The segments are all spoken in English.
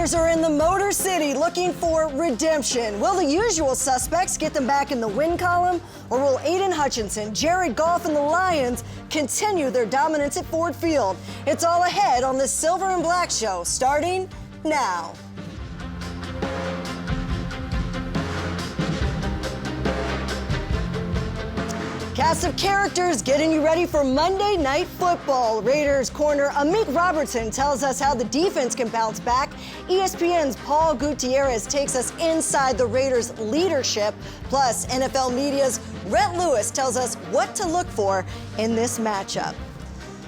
Raiders are in the Motor City looking for redemption. Will the usual suspects get them back in the win column? Or will Aiden Hutchinson, Jared Goff, and the Lions continue their dominance at Ford Field? It's all ahead on the Silver and Black Show, starting now. Cast of characters getting you ready for Monday Night Football. Raiders corner Amik Robertson tells us how the defense can bounce back. ESPN's Paul Gutierrez takes us inside the Raiders' leadership. Plus, NFL Media's Rhett Lewis tells us what to look for in this matchup.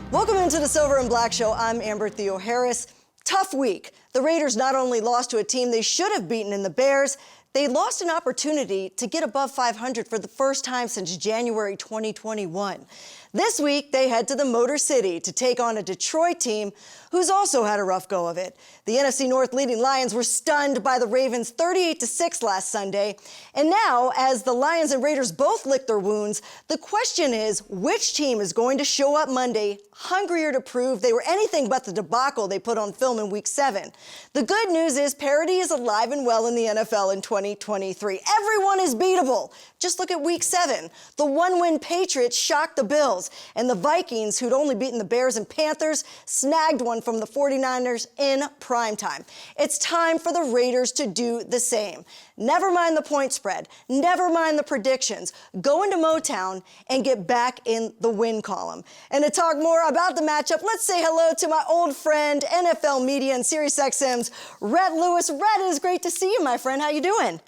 Welcome into the Silver and Black Show. I'm Amber Theoharis. Tough week. The Raiders not only lost to a team they should have beaten in the Bears, they lost an opportunity to get above 500 for the first time since January 2021. This week, they head to the Motor City to take on a Detroit team who's also had a rough go of it. The NFC North leading Lions were stunned by the Ravens 38-6 last Sunday. And now, as the Lions and Raiders both lick their wounds, the question is, which team is going to show up Monday hungrier to prove they were anything but the debacle they put on film in Week 7? The good news is parity is alive and well in the NFL in 2023. Everyone is beatable. Just look at Week 7. The one-win Patriots shocked the Bills, and the Vikings, who'd only beaten the Bears and Panthers, snagged one from the 49ers in primetime. It's time for the Raiders to do the same. Never mind the point spread. Never mind the predictions. Go into Motown and get back in the win column. And to talk more about the matchup, let's say hello to my old friend, NFL Media and SiriusXM's Rhett Lewis. Rhett, it is great to see you, my friend. How you doing?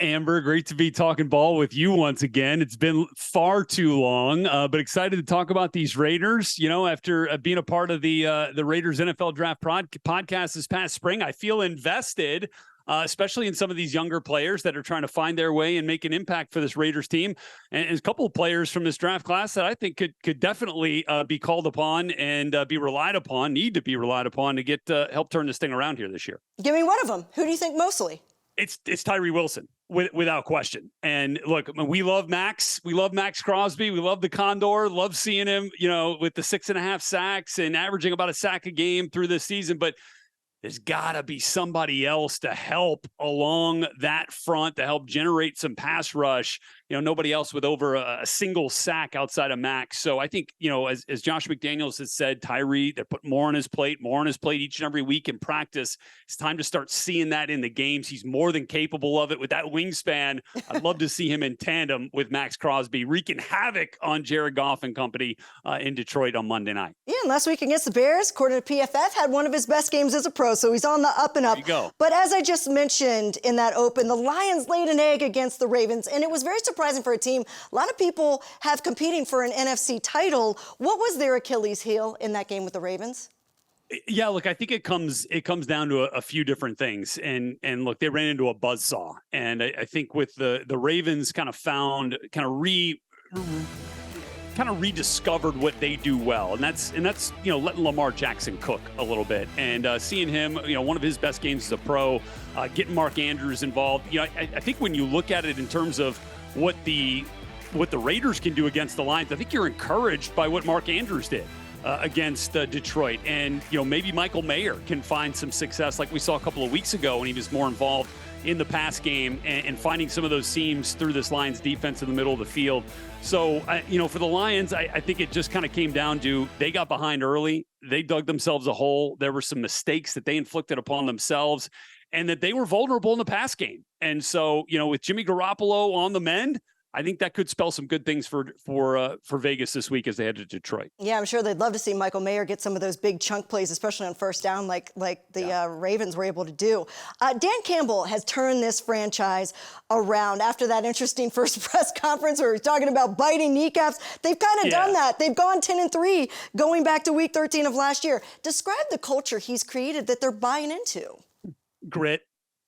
Amber, great to be talking ball with you once again. It's been far too long, but excited to talk about these Raiders. You know, after being a part of the Raiders NFL Draft podcast this past spring, I feel invested, especially in some of these younger players that are trying to find their way and make an impact for this Raiders team. And a couple of players from this draft class that I think could definitely be called upon and be relied upon, need to be relied upon to get help turn this thing around here this year. Give me one of them. Who do you think mostly? It's Tyree Wilson. Without question. And look, we love Max. We love Max Crosby. We love the Condor. Love seeing him, you know, with the 6.5 sacks and averaging about a sack a game through this season. But there's got to be somebody else to help along that front to help generate some pass rush. You know, nobody else with over a single sack outside of Max. So I think, you know, as Josh McDaniels has said, Tyree, they're putting more on his plate each and every week in practice. It's time to start seeing that in the games. He's more than capable of it with that wingspan. I'd love to see him in tandem with Max Crosby, wreaking havoc on Jared Goff and company in Detroit on Monday night. Yeah, and last week against the Bears, according to PFF, had one of his best games as a pro, so he's on the up and up. There you go. But as I just mentioned in that open, the Lions laid an egg against the Ravens, and it was very surprising for a team. A lot of people have competing for an NFC title. What was their Achilles heel in that game with the Ravens? Yeah, look, I think it comes down to a few different things. And look, they ran into a buzzsaw. And I think with the Ravens kind of rediscovered what they do well. And that's, you know, letting Lamar Jackson cook a little bit and seeing him, you know, one of his best games as a pro, getting Mark Andrews involved. You know, I think when you look at it in terms of what the Raiders can do against the Lions, I think you're encouraged by what Mark Andrews did against Detroit. And, you know, maybe Michael Mayer can find some success like we saw a couple of weeks ago when he was more involved in the pass game and finding some of those seams through this Lions defense in the middle of the field. So, you know, for the Lions, I think it just kind of came down to they got behind early. They dug themselves a hole. There were some mistakes that they inflicted upon themselves and that they were vulnerable in the pass game. And so, you know, with Jimmy Garoppolo on the mend, I think that could spell some good things for Vegas this week as they head to Detroit. Yeah, I'm sure they'd love to see Michael Mayer get some of those big chunk plays, especially on first down, like the Ravens were able to do. Dan Campbell has turned this franchise around after that interesting first press conference where he was talking about biting kneecaps. They've kind of done that. They've gone 10-3 going back to Week 13 of last year. Describe the culture he's created that they're buying into. Grit.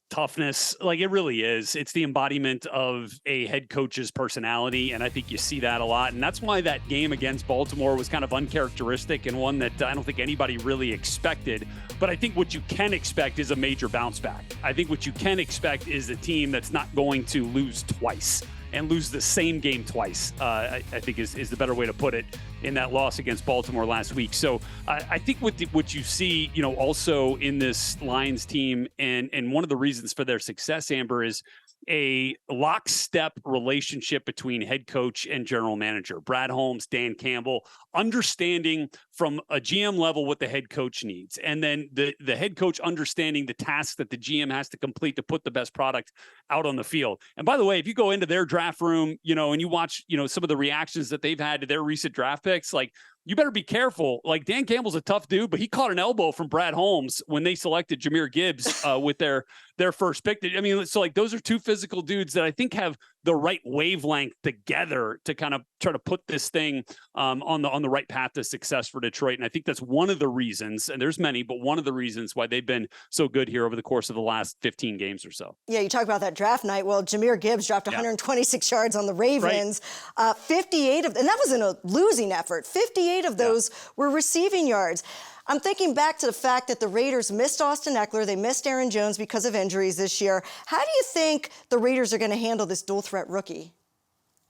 Toughness, like it really is. It's the embodiment of a head coach's personality, and I think you see that a lot. And that's why that game against Baltimore was kind of uncharacteristic and one that I don't think anybody really expected. But I think what you can expect is a major bounce back. I think what you can expect is a team that's not going to lose twice and lose the same game twice, I think is the better way to put it. in that loss against Baltimore last week. So I think what you see, also in this Lions team, and one of the reasons for their success, Amber, is a lockstep relationship between head coach and general manager. Brad Holmes, Dan Campbell, understanding from a GM level what the head coach needs. And then the head coach understanding the tasks that the GM has to complete to put the best product out on the field. And by the way, if you go into their draft room, and you watch, some of the reactions that they've had to their recent draft picks, like, you better be careful. Like, Dan Campbell's a tough dude, but he caught an elbow from Brad Holmes when they selected Jahmyr Gibbs with their first pick. I mean, so like those are two physical dudes that I think have the right wavelength together to kind of try to put this thing on the right path to success for Detroit. And I think that's one of the reasons, and there's many, but one of the reasons why they've been so good here over the course of the last 15 games or so. Yeah, you talk about that draft night. Well, Jahmyr Gibbs dropped 126 yards on the Ravens. Right. 58 of, and that was in a losing effort. 58 of those were receiving yards. I'm thinking back to the fact that the Raiders missed Austin Eckler. They missed Aaron Jones because of injuries this year. How do you think the Raiders are going to handle this dual threat rookie?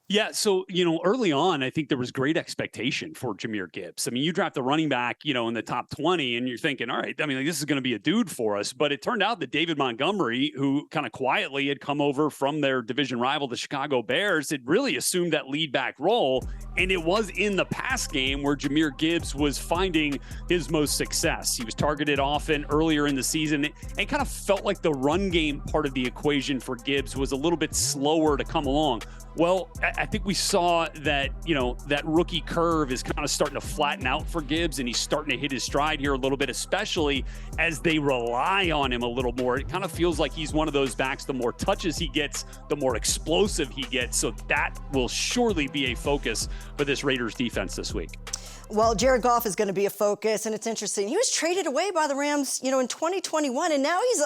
Yeah, so, early on, I think there was great expectation for Jahmyr Gibbs. I mean, you draft the running back, in the top 20, and you're thinking, all right, I mean, this is going to be a dude for us. But it turned out that David Montgomery, who kind of quietly had come over from their division rival, the Chicago Bears, had really assumed that lead back role. And it was in the pass game where Jahmyr Gibbs was finding his most success. He was targeted often earlier in the season and kind of felt like the run game part of the equation for Gibbs was a little bit slower to come along. Well, I think we saw that, that rookie curve is kind of starting to flatten out for Gibbs, and he's starting to hit his stride here a little bit, especially as they rely on him a little more. It kind of feels like he's one of those backs, the more touches he gets, the more explosive he gets. So that will surely be a focus for this Raiders defense this week. Well, Jared Goff is going to be a focus, and it's interesting. He was traded away by the Rams, in 2021, and now he's,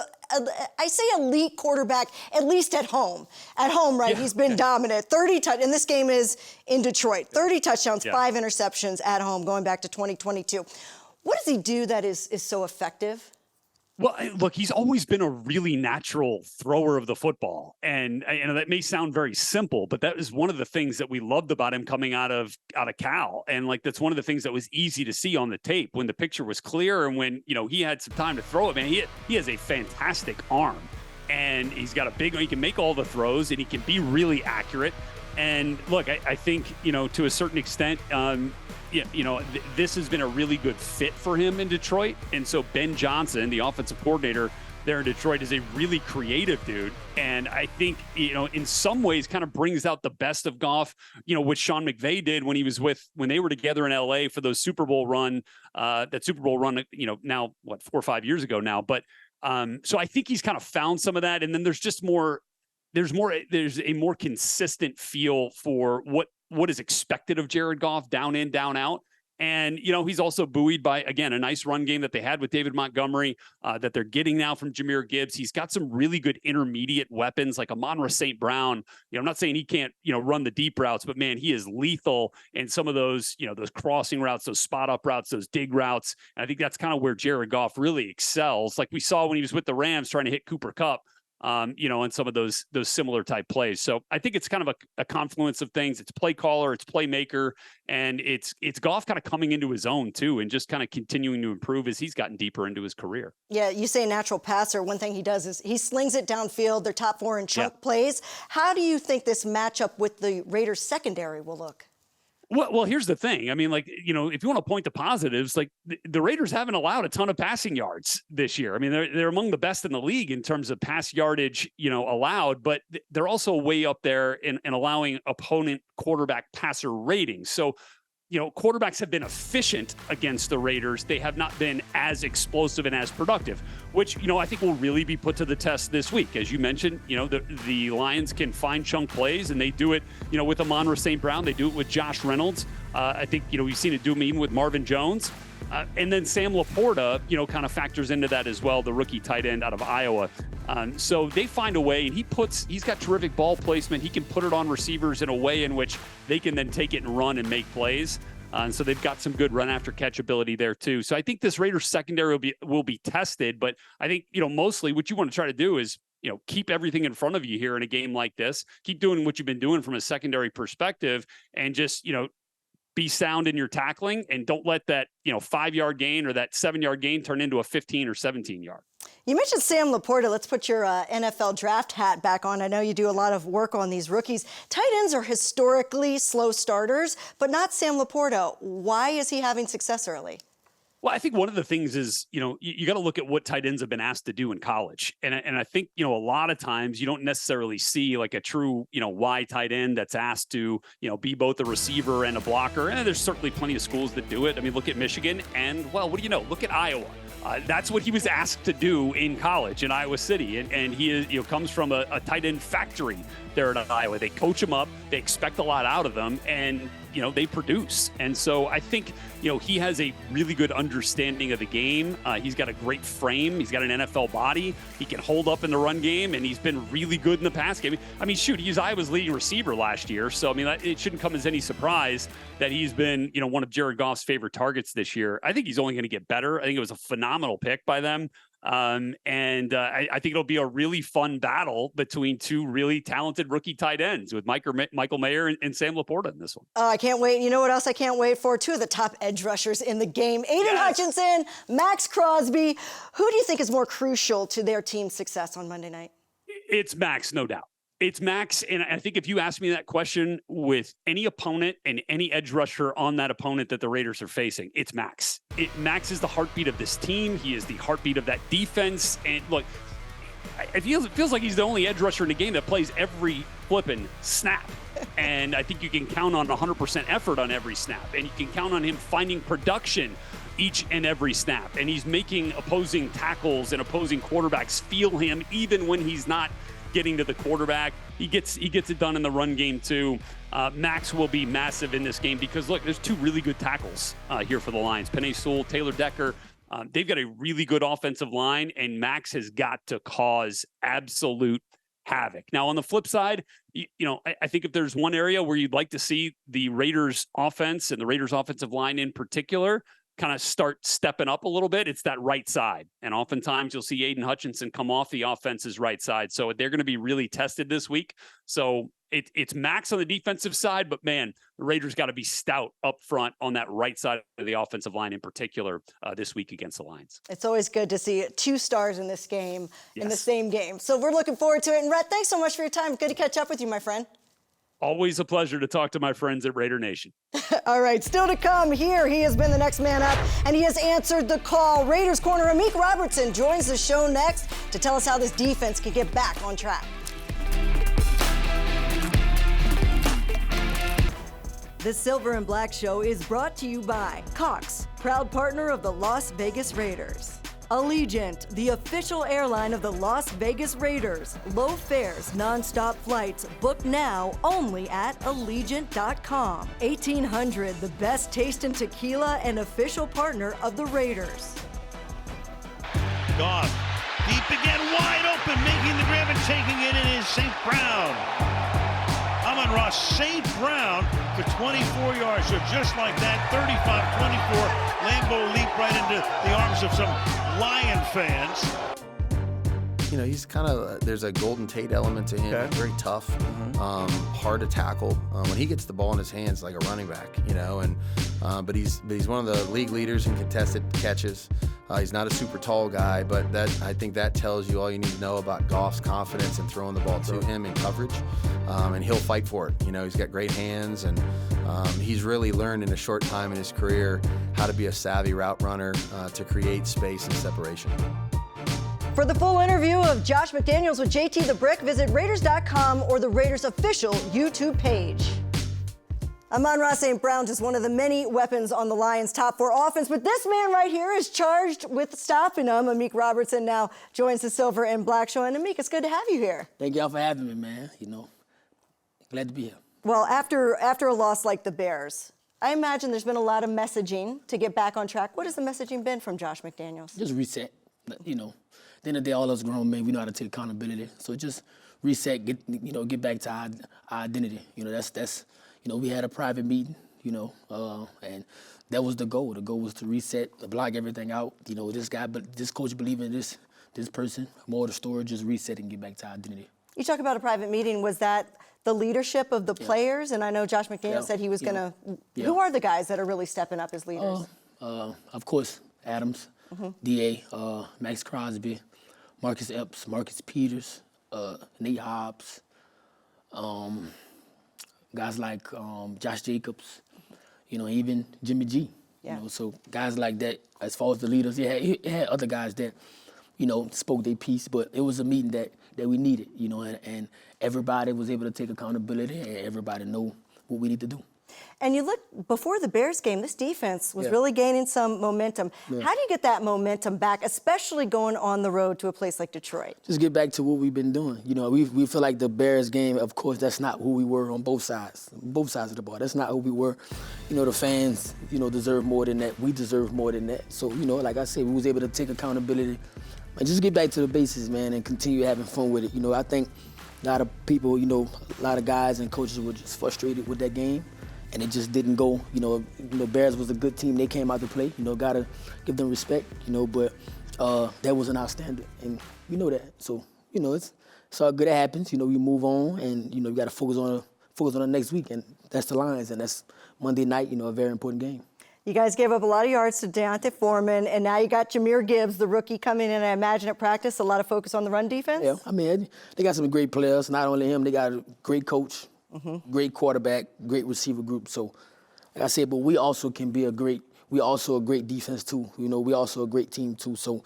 I say elite quarterback, at least at home. At home, right? Yeah. He's been dominant. 30 and this game is in Detroit. 30 touchdowns, 5 interceptions at home, going back to 2022. What does he do that is so effective? Well, look, he's always been a really natural thrower of the football. And that may sound very simple, but that is one of the things that we loved about him coming out of Cal. And like, that's one of the things that was easy to see on the tape when the picture was clear. And when, he had some time to throw it, man, he has a fantastic arm, and he's got he can make all the throws, and he can be really accurate. And look, I think, to a certain extent, this has been a really good fit for him in Detroit. And so Ben Johnson, the offensive coordinator there in Detroit, is a really creative dude. And I think, in some ways kind of brings out the best of Goff, what Sean McVay did when they were together in LA for those Super Bowl run, now 4 or 5 years ago now. But so I think he's kind of found some of that. And then there's a more consistent feel for what is expected of Jared Goff, down in, down out. And, he's also buoyed by, again, a nice run game that they had with David Montgomery that they're getting now from Jahmyr Gibbs. He's got some really good intermediate weapons like Amon-Ra St. Brown. I'm not saying he can't, run the deep routes, but man, he is lethal in some of those, those crossing routes, those spot up routes, those dig routes. And I think that's kind of where Jared Goff really excels. Like we saw when he was with the Rams trying to hit Cooper Kupp. And some of those similar type plays. So I think it's kind of a confluence of things. It's play caller, it's playmaker, and it's Goff kind of coming into his own too, and just kind of continuing to improve as he's gotten deeper into his career. Yeah, you say natural passer. One thing he does is he slings it downfield. They're top 4 in chunk plays. How do you think this matchup with the Raiders secondary will look? Well, here's the thing. I mean, if you want to point to positives, like the Raiders haven't allowed a ton of passing yards this year. I mean, they're among the best in the league in terms of pass yardage, allowed, but they're also way up there in allowing opponent quarterback passer ratings. So, quarterbacks have been efficient against the Raiders. They have not been as explosive and as productive, which, I think will really be put to the test this week. As you mentioned, the Lions can find chunk plays, and they do it, with Amon-Ra St. Brown. They do it with Josh Reynolds. I think, we've seen it do even with Marvin Jones. And then Sam Laporta, kind of factors into that as well, the rookie tight end out of Iowa. So they find a way, and he's got terrific ball placement. He can put it on receivers in a way in which they can then take it and run and make plays. And so they've got some good run after catch ability there too. So I think this Raiders secondary will be tested, but I think, mostly what you want to try to do is, keep everything in front of you here in a game like this. Keep doing what you've been doing from a secondary perspective, and just, be sound in your tackling, and don't let that 5-yard gain or that 7-yard gain turn into a 15 or 17-yard. You mentioned Sam Laporta. Let's put your NFL draft hat back on. I know you do a lot of work on these rookies. Tight ends are historically slow starters, but not Sam Laporta. Why is he having success early? Well, I think one of the things is, you got to look at what tight ends have been asked to do in college. And I think, a lot of times you don't necessarily see like a true, wide tight end that's asked to, be both a receiver and a blocker. And there's certainly plenty of schools that do it. I mean, look at Michigan and, well, what do you know? Look at Iowa. That's what he was asked to do in college in Iowa City. And he is, comes from a tight end factory there at Iowa. They coach him up. They expect a lot out of them. And, they produce. And so I think, he has a really good understanding of the game. He's got a great frame. He's got an NFL body. He can hold up in the run game, and he's been really good in the pass game. I mean, shoot, he's Iowa's leading receiver last year. So, I mean, it shouldn't come as any surprise that he's been, one of Jared Goff's favorite targets this year. I think he's only going to get better. I think it was a phenomenal pick by them. I think it'll be a really fun battle between two really talented rookie tight ends with Michael Mayer and Sam Laporta in this one. Oh, I can't wait. You know what else I can't wait for? Two of the top edge rushers in the game. Aiden Hutchinson, Max Crosby. Who do you think is more crucial to their team's success on Monday night? It's Max, no doubt. It's Max, and I think if you ask me that question with any opponent and any edge rusher on that opponent that the Raiders are facing, it's Max. Max is the heartbeat of this team. He is the heartbeat of that defense. And look, it feels like he's the only edge rusher in the game that plays every flipping snap. And I think you can count on 100% effort on every snap, and you can count on him finding production each and every snap. And he's making opposing tackles and opposing quarterbacks feel him even when he's not getting to the quarterback. He gets it done in the run game too. Max will be massive in this game because look, there's two really good tackles here for the Lions. Penei Sewell, Taylor Decker. They've got a really good offensive line, and Max has got to cause absolute havoc. Now on the flip side, I think if there's one area where you'd like to see the Raiders offense and the Raiders offensive line in particular kind of start stepping up a little bit, it's that right side. And oftentimes you'll see Aiden Hutchinson come off the offense's right side. So they're going to be really tested this week. So it's Max on the defensive side, but man, the Raiders got to be stout up front on that right side of the offensive line in particular this week against the Lions. It's always good to see two stars in this game, in the same game. So we're looking forward to it. And Rhett, thanks so much for your time. Good to catch up with you, my friend. Always a pleasure to talk to my friends at Raider Nation. All right, still to come here, he has been the next man up, and he has answered the call. Raiders corner Amik Robertson joins the show next to tell us how this defense can get back on track. The Silver and Black Show is brought to you by Cox, proud partner of the Las Vegas Raiders. Allegiant, the official airline of the Las Vegas Raiders. Low fares, non-stop flights. Book now only at Allegiant.com. 1800, the best taste in tequila and official partner of the Raiders. Goff, deep again, wide open, making the grab and taking it in is St. Brown. Amon-Ra St. Brown for 24 yards. So just like that, 35-24, Lambeau leap right into the arms of some Lion fans. He's kind of, there's a Golden Tate element to him. Okay. Very tough, hard to tackle. When he gets the ball in his hands like a running back, but he's one of the league leaders in contested catches. He's not a super tall guy, but I think that tells you all you need to know about Goff's confidence in throwing the ball to him in coverage, and he'll fight for it. He's got great hands, and he's really learned in a short time in his career how to be a savvy route runner to create space and separation. For the full interview of Josh McDaniels with JT the Brick, visit Raiders.com or the Raiders official YouTube page. Amon-Ra St. Brown, just one of the many weapons on the Lions' top four offense, but this man right here is charged with stopping them. Amik Robertson now joins the Silver and Black Show. And Amik, it's good to have you here. Thank y'all for having me, man. Glad to be here. Well, after a loss like the Bears, I imagine there's been a lot of messaging to get back on track. What has the messaging been from Josh McDaniels? Just reset. At the end of the day, all us grown men, we know how to take accountability. So just reset, get back to our identity. That's we had a private meeting, and that was the goal. The goal was to reset, to block everything out. This coach believed in this person. More of the story, just reset and get back to our identity. You talk about a private meeting. Was that the leadership of the players? And I know Josh McDaniels said he was going to. Who are the guys that are really stepping up as leaders? Of course, Adams, D.A., Max Crosby, Marcus Epps, Marcus Peters, Nate Hobbs, guys like Josh Jacobs, even Jimmy G. So guys like that, as far as the leaders, it had other guys that, spoke their piece, but it was a meeting that we needed, and everybody was able to take accountability and everybody know what we need to do. And you look, before the Bears game, this defense was really gaining some momentum. How do you get that momentum back, especially going on the road to a place like Detroit? Just get back to what we've been doing. We feel like the Bears game, of course, that's not who we were on both sides of the ball. That's not who we were. The fans, deserve more than that. We deserve more than that. So, like I said, we was able to take accountability and just get back to the basics, man, and continue having fun with it. I think a lot of people, a lot of guys and coaches were just frustrated with that game. And it just didn't go. Bears was a good team. They came out to play. Gotta give them respect. But that wasn't our standard, and we know that. So it's all good. It happens. We move on, and we gotta focus on the next week, and that's the Lions, and that's Monday night. A very important game. You guys gave up a lot of yards to Deontay Foreman, and now you got Jahmyr Gibbs, the rookie, coming in. I imagine at practice, a lot of focus on the run defense. Yeah, they got some great players. Not only him, they got a great coach. Great quarterback, great receiver group. So, like I said, but we also can be a great defense too. We also a great team too. So,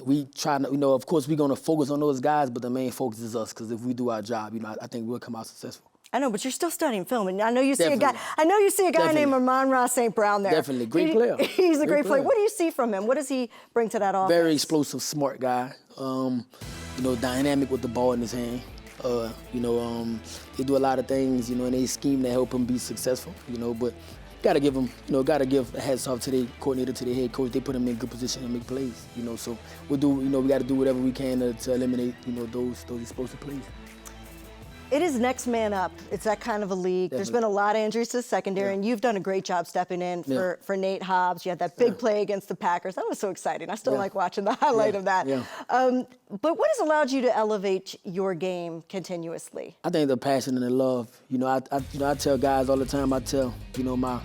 we try to, of course, we're gonna focus on those guys, but the main focus is us. Because if we do our job, I think we'll come out successful. I know, but you're still studying film, and I know you see a guy named Amon-Ra St. Brown there. Definitely, great player. He's a great player. What do you see from him? What does he bring to that offense? Very explosive, smart guy. Dynamic with the ball in his hand. They do a lot of things, and they scheme to help him be successful, but gotta give a hats off to the coordinator, to the head coach. They put him in good position to make plays, so we gotta do whatever we can to eliminate, those explosive plays. It is next man up. It's that kind of a league. Definitely. There's been a lot of injuries to the secondary, and you've done a great job stepping in for Nate Hobbs. You had that big play against the Packers. That was so exciting. I still like watching the highlight of that. But what has allowed you to elevate your game continuously? I think the passion and the love. I tell guys all the time. I tell my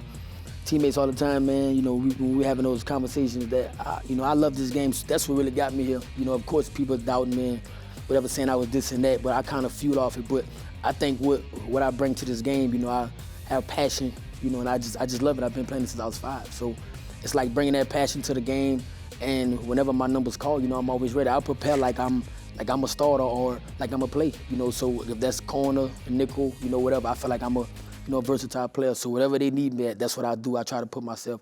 teammates all the time, man. When we're having those conversations that I love this game. So that's what really got me here. Of course, people doubting me. And whatever, saying I was this and that, but I kind of fueled off it. But I think what I bring to this game, I have passion, and I just love it. I've been playing since I was 5. So it's like bringing that passion to the game, and whenever my number's called, I'm always ready. I prepare like I'm a starter or like I'm a play, so if that's corner, nickel, whatever, I feel like I'm a versatile player. So whatever they need me at, that's what I do. I try to put myself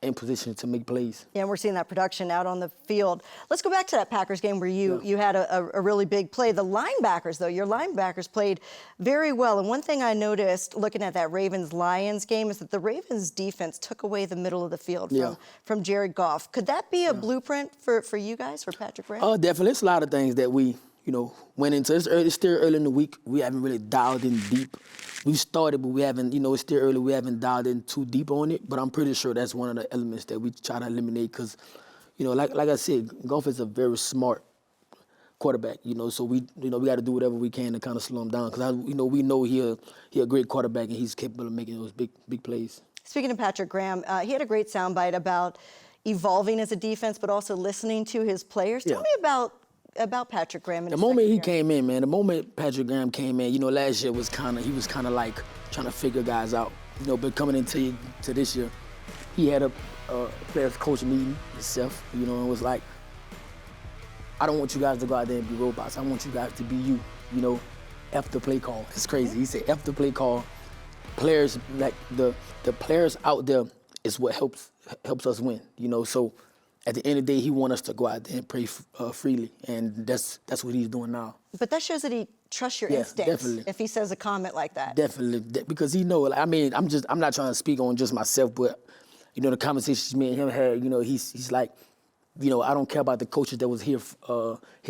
in position to make plays. Yeah, and we're seeing that production out on the field. Let's go back to that Packers game where you had a really big play. The linebackers, though, your linebackers played very well. And one thing I noticed looking at that Ravens-Lions game is that the Ravens defense took away the middle of the field from Jared Goff. Could that be a blueprint for you guys, for Patrick Graham? Definitely. It's a lot of things that we, went into. It's still early in the week. We haven't really dialed in deep. We started, but we haven't, it's still early. We haven't dialed in too deep on it. But I'm pretty sure that's one of the elements that we try to eliminate because, like I said, Goff is a very smart quarterback, so we got to do whatever we can to kind of slow him down because, we know he's a great quarterback and he's capable of making those big plays. Speaking of Patrick Graham, he had a great soundbite about evolving as a defense, but also listening to his players. Tell me about Patrick Graham. The moment he came in, man, the moment Patrick Graham came in, last year he was kind of like trying to figure guys out, but coming into this year, he had a players coach meeting himself, and was like, I don't want you guys to go out there and be robots. I want you guys to be you, F the play call. It's crazy. He said F the play call. Players, like the players out there is what helps us win, so at the end of the day, he wants us to go out there and play freely, and that's what he's doing now. But that shows that he trusts your instincts. Definitely. If he says a comment like that. Definitely, because he knows. I'm not trying to speak on just myself, but the conversations me and him had. He's like, I don't care about the coaches that was here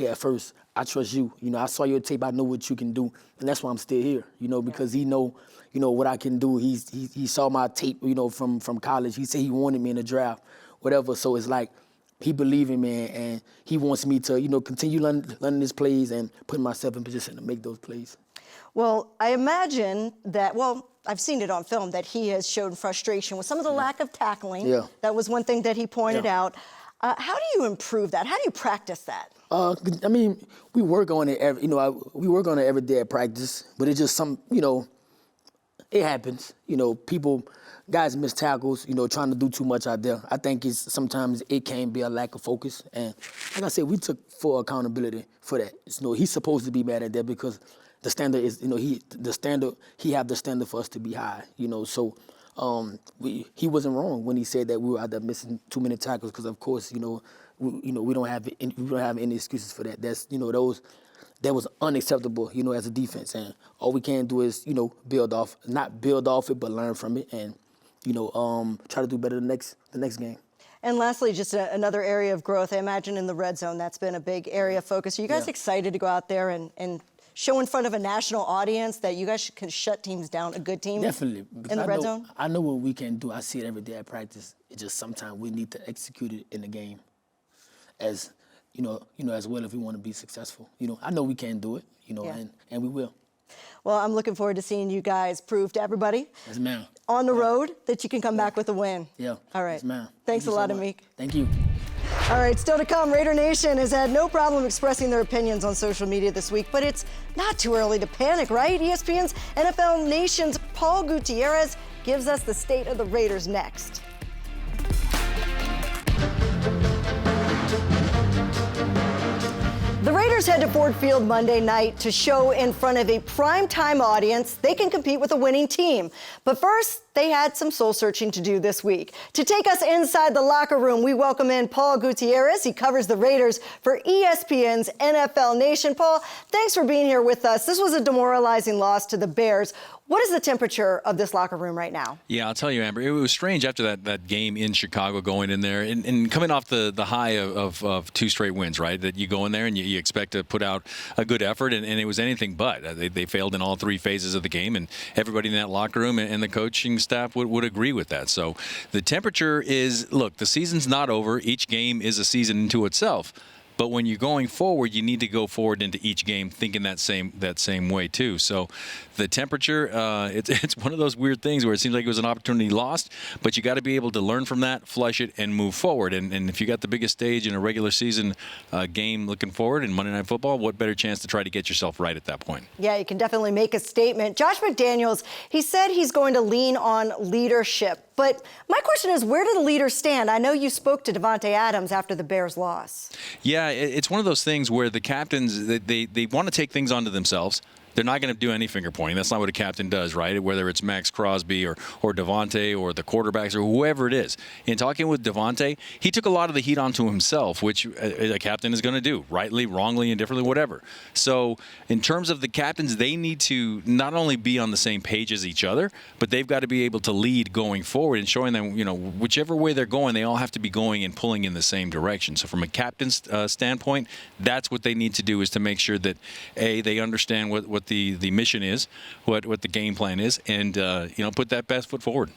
at first. I trust you. I saw your tape. I know what you can do, and that's why I'm still here. Because he know, what I can do. He saw my tape. From college. He said he wanted me in the draft. Whatever, so it's like he believes in me and he wants me to, continue learning his plays and putting myself in position to make those plays. Well, I imagine that, well, I've seen it on film, that he has shown frustration with some of the lack of tackling. Yeah. That was one thing that he pointed out. How do you improve that? How do you practice that? I mean, we work on it we work on it every day at practice, but it's just it happens. Guys miss tackles, trying to do too much out there. I think sometimes it can be a lack of focus. And like I said, we took full accountability for that. He's supposed to be mad at that because the standard is, he have the standard for us to be high, So he wasn't wrong when he said that we were out there missing too many tackles because, of course, we don't have any excuses for that. That's, that was unacceptable, as a defense. And all we can do is, not build off it, but learn from it and, try to do better the next game. And lastly, just another area of growth, I imagine in the red zone, that's been a big area of focus. Are you guys excited to go out there and show in front of a national audience that you guys can shut teams down, a good team? Definitely. In the red zone? I know what we can do. I see it every day at practice. It's just sometimes we need to execute it in the game as well if we want to be successful. I know we can do it, and we will. Well, I'm looking forward to seeing you guys prove to everybody Yes, ma'am. on the road that you can come back with a win. Yeah. All right. Yes, ma'am. Thanks a lot, Amik. Thank you. All right, still to come, Raider Nation has had no problem expressing their opinions on social media this week, but it's not too early to panic, right? ESPN's NFL Nation's Paul Gutierrez gives us the state of the Raiders next. The Raiders head to Ford Field Monday night to show in front of a primetime audience they can compete with a winning team. But first, they had some soul-searching to do this week. To take us inside the locker room, we welcome in Paul Gutierrez. He covers the Raiders for ESPN's NFL Nation. Paul, thanks for being here with us. This was a demoralizing loss to the Bears. What is the temperature of this locker room right now? Yeah, I'll tell you, Amber, it was strange after that game in Chicago going in there and coming off the high of two straight wins, right? That you go in there and you expect to put out a good effort, and it was anything but. They failed in all three phases of the game, and everybody in that locker room and the coaching staff would agree with that. So the temperature is, look, the season's not over. Each game is a season into itself. But when you're going forward, you need to go forward into each game thinking that same way too. So the temperature, it's one of those weird things where it seems like it was an opportunity lost, but you got to be able to learn from that, flush it, and move forward. And if you got the biggest stage in a regular season game looking forward in Monday Night Football, what better chance to try to get yourself right at that point? Yeah, you can definitely make a statement. Josh McDaniels, he said he's going to lean on leadership. But my question is, where do the leaders stand? I know you spoke to Davante Adams after the Bears' loss. Yeah, it's one of those things where the captains, they want to take things onto themselves. They're not going to do any finger pointing. That's not what a captain does, right? Whether it's Max Crosby or Davante or the quarterbacks or whoever it is. In talking with Davante, he took a lot of the heat onto himself, which a captain is going to do, rightly, wrongly, indifferently, whatever. So in terms of the captains, they need to not only be on the same page as each other, but they've got to be able to lead going forward and showing them, whichever way they're going, they all have to be going and pulling in the same direction. So from a captain's standpoint, that's what they need to do, is to make sure that, A, they understand what the mission is, what the game plan is, and put that best foot forward.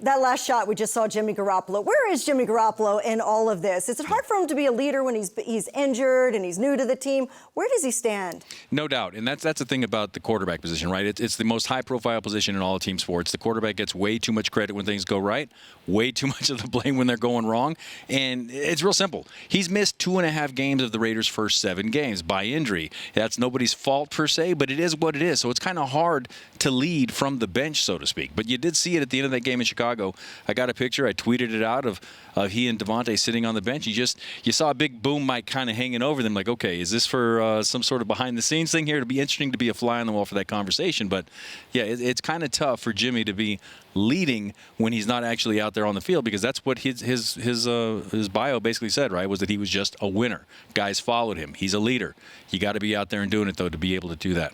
That last shot, we just saw Jimmy Garoppolo. Where is Jimmy Garoppolo in all of this? Is it hard for him to be a leader when he's injured and he's new to the team? Where does he stand? No doubt, and that's the thing about the quarterback position, right? It's the most high-profile position in all team sports. The quarterback gets way too much credit when things go right, way too much of the blame when they're going wrong, and it's real simple. He's missed 2.5 games of the Raiders' first 7 games by injury. That's nobody's fault per se, but it is what it is. So it's kind of hard to lead from the bench, so to speak. But you did see it at the end of that game in Chicago. I got a picture. I tweeted it out of he and Davante sitting on the bench. You saw a big boom mic kind of hanging over them, like, okay, is this for some sort of behind-the-scenes thing here? It'll be interesting to be a fly on the wall for that conversation. But, yeah, it's kind of tough for Jimmy to be leading when he's not actually out there on the field, because that's what his bio basically said, right, was that he was just a winner. Guys followed him. He's a leader. You got to be out there and doing it, though, to be able to do that.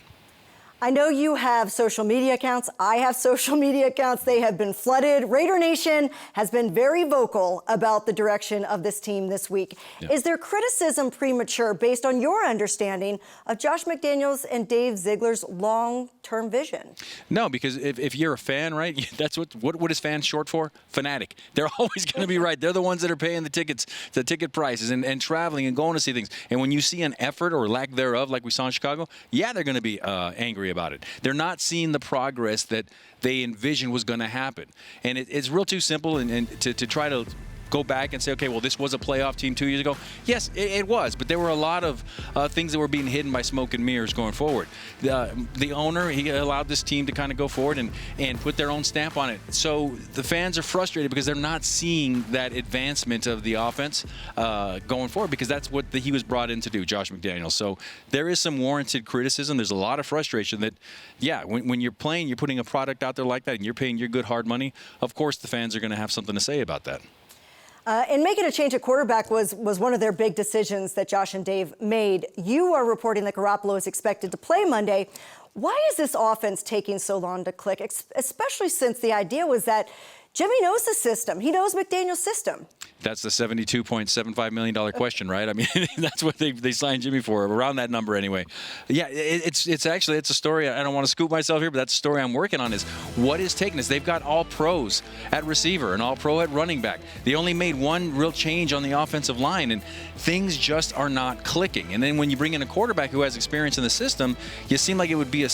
I know you have social media accounts. I have social media accounts. They have been flooded. Raider Nation has been very vocal about the direction of this team this week. Yeah. Is there criticism premature based on your understanding of Josh McDaniels and Dave Ziegler's long-term vision? No, because if you're a fan, right, that's what is fans short for? Fanatic. They're always going to be right. They're the ones that are paying the tickets, the ticket prices, and traveling and going to see things. And when you see an effort or lack thereof, like we saw in Chicago, yeah, they're going to be angry about it. They're not seeing the progress that they envisioned was going to happen. And it's real too simple and to try to go back and say, okay, well, this was a playoff team 2 years ago. Yes, it was, but there were a lot of things that were being hidden by smoke and mirrors going forward. The owner, he allowed this team to kind of go forward and put their own stamp on it. So the fans are frustrated because they're not seeing that advancement of the offense going forward, because that's what he was brought in to do, Josh McDaniels. So there is some warranted criticism. There's a lot of frustration that, yeah, when you're playing, you're putting a product out there like that and you're paying your good hard money, of course the fans are going to have something to say about that. And making a change at quarterback was one of their big decisions that Josh and Dave made. You are reporting that Garoppolo is expected to play Monday. Why is this offense taking so long to click, especially since the idea was that Jimmy knows the system. He knows McDaniel's system. That's the $72.75 million question, right? I mean, that's what they signed Jimmy for, around that number anyway. Yeah, it's a story. I don't want to scoop myself here, but that's a story I'm working on, is what is taking us. They've got all pros at receiver and all pro at running back. They only made one real change on the offensive line, and things just are not clicking. And then when you bring in a quarterback who has experience in the system, it seemed like it would be a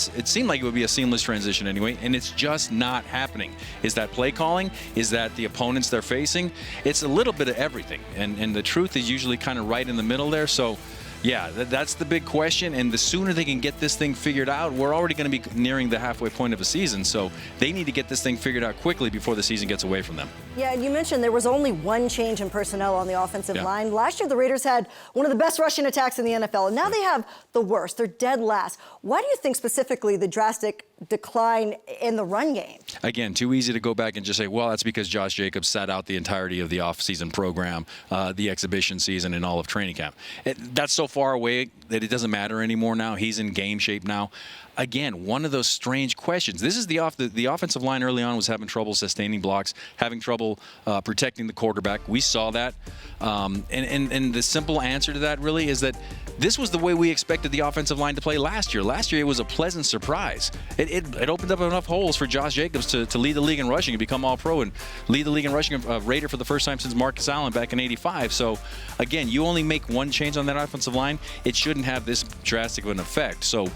seamless transition anyway, and it's just not happening. Is that play calling? Is that the opponents they're facing? It's a little bit of everything, and the truth is usually kind of right in the middle there. So yeah, that's the big question, and the sooner they can get this thing figured out, we're already going to be nearing the halfway point of a season, so they need to get this thing figured out quickly before the season gets away from them. Yeah, and you mentioned there was only one change in personnel on the offensive line. Last year, the Raiders had one of the best rushing attacks in the NFL, and now they have the worst. They're dead last. Why do you think specifically the drastic decline in the run game? Again, too easy to go back and just say, well, that's because Josh Jacobs sat out the entirety of the offseason program, the exhibition season, and all of training camp. That's so far away that it doesn't matter anymore now. He's in game shape now. Again, one of those strange questions. This is the offensive line early on was having trouble sustaining blocks, having trouble protecting the quarterback. We saw that. And the simple answer to that really is that this was the way we expected the offensive line to play last year. Last year, it was a pleasant surprise. It opened up enough holes for Josh Jacobs to lead the league in rushing and become all-pro and lead the league in rushing Raider for the first time since Marcus Allen back in '85. So, again, you only make one change on that offensive line. It shouldn't have this drastic of an effect. So,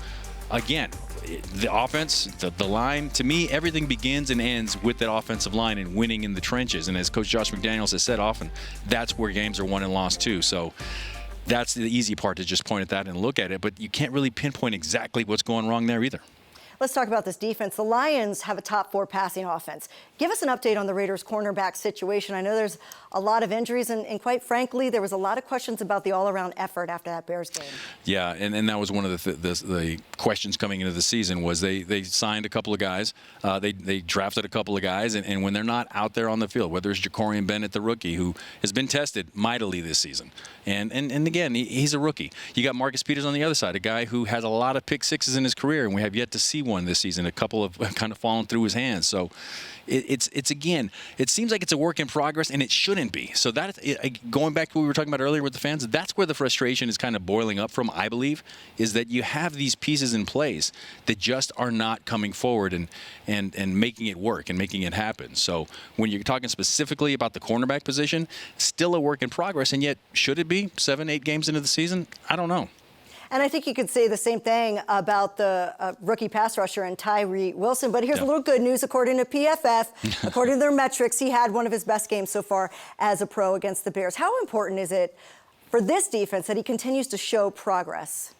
again, the offense, the line, to me, everything begins and ends with that offensive line and winning in the trenches. And as Coach Josh McDaniels has said often, that's where games are won and lost too. So that's the easy part, to just point at that and look at it. But you can't really pinpoint exactly what's going wrong there either. Let's talk about this defense. The Lions have a top 4 passing offense. Give us an update on the Raiders' cornerback situation. I know there's a lot of injuries, and quite frankly, there was a lot of questions about the all-around effort after that Bears game. Yeah, and that was one of the questions coming into the season was they signed a couple of guys. They drafted a couple of guys, and when they're not out there on the field, whether it's Jacorian Bennett, the rookie, who has been tested mightily this season, and again, he's a rookie. You got Marcus Peters on the other side, a guy who has a lot of pick sixes in his career, and we have yet to see one this season. A couple of kind of fallen through his hands. So it's again, it seems like it's a work in progress, and it shouldn't be. So that, going back to what we were talking about earlier with the fans, that's where the frustration is kind of boiling up from, I believe, is that you have these pieces in place that just are not coming forward and making it work and making it happen. So when you're talking specifically about the cornerback position, still a work in progress, and yet should it be 7-8 games into the season? I don't know. And I think you could say the same thing about the rookie pass rusher and Tyree Wilson. But here's a little good news. According to PFF, according to their metrics, he had one of his best games so far as a pro against the Bears. How important is it for this defense that he continues to show progress?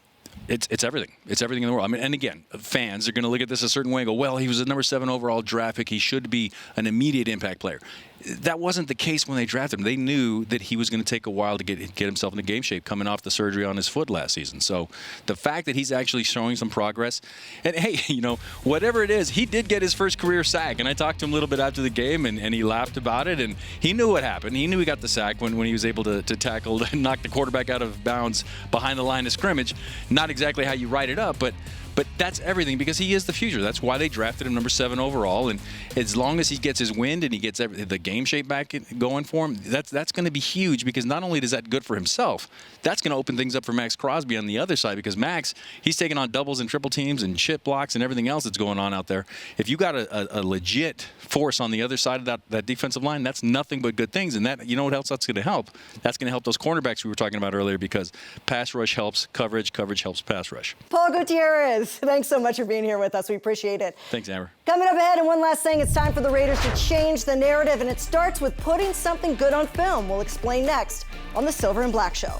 It's everything. It's everything in the world. I mean, and again, fans are going to look at this a certain way and go, well, he was a number 7 overall draft pick. He should be an immediate impact player. That wasn't the case when they drafted him. They knew that he was going to take a while to get himself into game shape coming off the surgery on his foot last season. So the fact that he's actually showing some progress, and hey, whatever it is, he did get his first career sack. And I talked to him a little bit after the game, and he laughed about it. And he knew what happened. He knew he got the sack when he was able to tackle and knock the quarterback out of bounds behind the line of scrimmage. Not exactly how you write it up, but that's everything, because he is the future. That's why they drafted him number 7 overall. And as long as he gets his wind and he gets the game shape back going for him, that's going to be huge, because not only is that good for himself, that's going to open things up for Max Crosby on the other side, because Max, he's taking on doubles and triple teams and chip blocks and everything else that's going on out there. If you got a legit force on the other side of that defensive line, that's nothing but good things. And that, you know what else that's going to help? That's going to help those cornerbacks we were talking about earlier, because pass rush helps coverage, coverage helps pass rush. Paul Gutierrez. is. Thanks so much for being here with us. We appreciate it. Thanks, Amber. Coming up ahead, and one last thing, it's time for the Raiders to change the narrative, and it starts with putting something good on film. We'll explain next on the Silver and Black Show.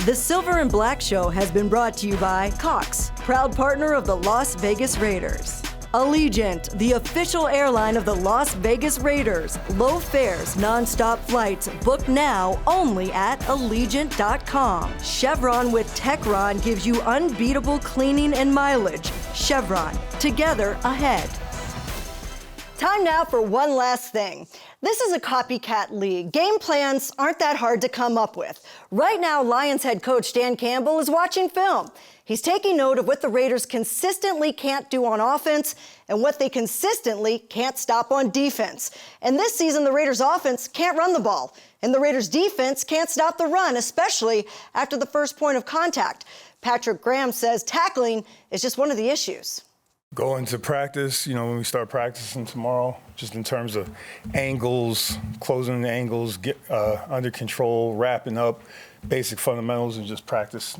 The Silver and Black Show has been brought to you by Cox, proud partner of the Las Vegas Raiders. Allegiant, the official airline of the Las Vegas Raiders. Low fares, non-stop flights. Book now only at Allegiant.com. Chevron with Techron gives you unbeatable cleaning and mileage. Chevron, together ahead. Time now for one last thing. This is a copycat league. Game plans aren't that hard to come up with. Right now, Lions head coach Dan Campbell is watching film. He's taking note of what the Raiders consistently can't do on offense and what they consistently can't stop on defense. And this season, the Raiders' offense can't run the ball, and the Raiders' defense can't stop the run, especially after the first point of contact. Patrick Graham says tackling is just one of the issues. Go into practice, when we start practicing tomorrow, just in terms of angles, closing the angles, get under control, wrapping up, basic fundamentals, and just practice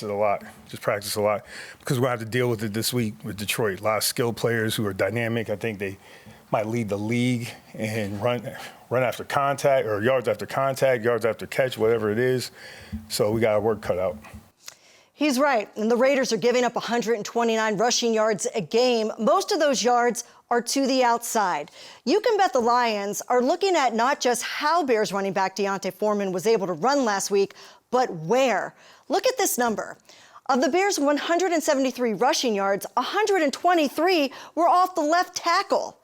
it a lot. Just practice a lot. Because we're going to have to deal with it this week with Detroit. A lot of skilled players who are dynamic. I think they might lead the league in run after contact, or yards after contact, yards after catch, whatever it is. So we got our work cut out. He's right, and the Raiders are giving up 129 rushing yards a game. Most of those yards are to the outside. You can bet the Lions are looking at not just how Bears running back D'Onta Foreman was able to run last week, but where. Look at this number. Of the Bears' 173 rushing yards, 123 were off the left tackle.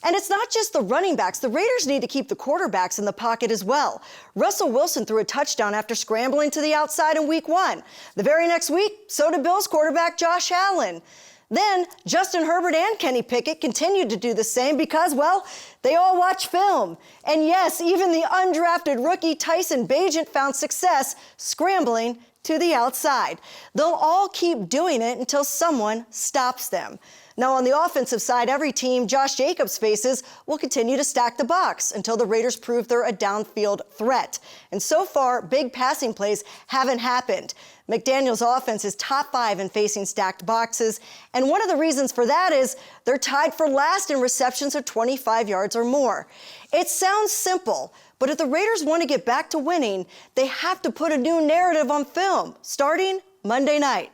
And it's not just the running backs. The Raiders need to keep the quarterbacks in the pocket as well. Russell Wilson threw a touchdown after scrambling to the outside in week 1. The very next week, so did Bills quarterback Josh Allen. Then Justin Herbert and Kenny Pickett continued to do the same because, well, they all watch film. And yes, even the undrafted rookie Tyson Bagent found success scrambling to the outside. They'll all keep doing it until someone stops them. Now, on the offensive side, every team Josh Jacobs faces will continue to stack the box until the Raiders prove they're a downfield threat. And so far, big passing plays haven't happened. McDaniel's offense is top 5 in facing stacked boxes, and one of the reasons for that is they're tied for last in receptions of 25 yards or more. It sounds simple, but if the Raiders want to get back to winning, they have to put a new narrative on film, starting Monday night.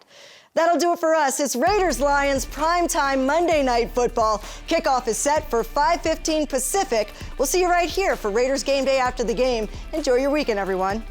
That'll do it for us. It's Raiders-Lions primetime Monday Night Football. Kickoff is set for 5:15 Pacific. We'll see you right here for Raiders Game Day after the game. Enjoy your weekend, everyone.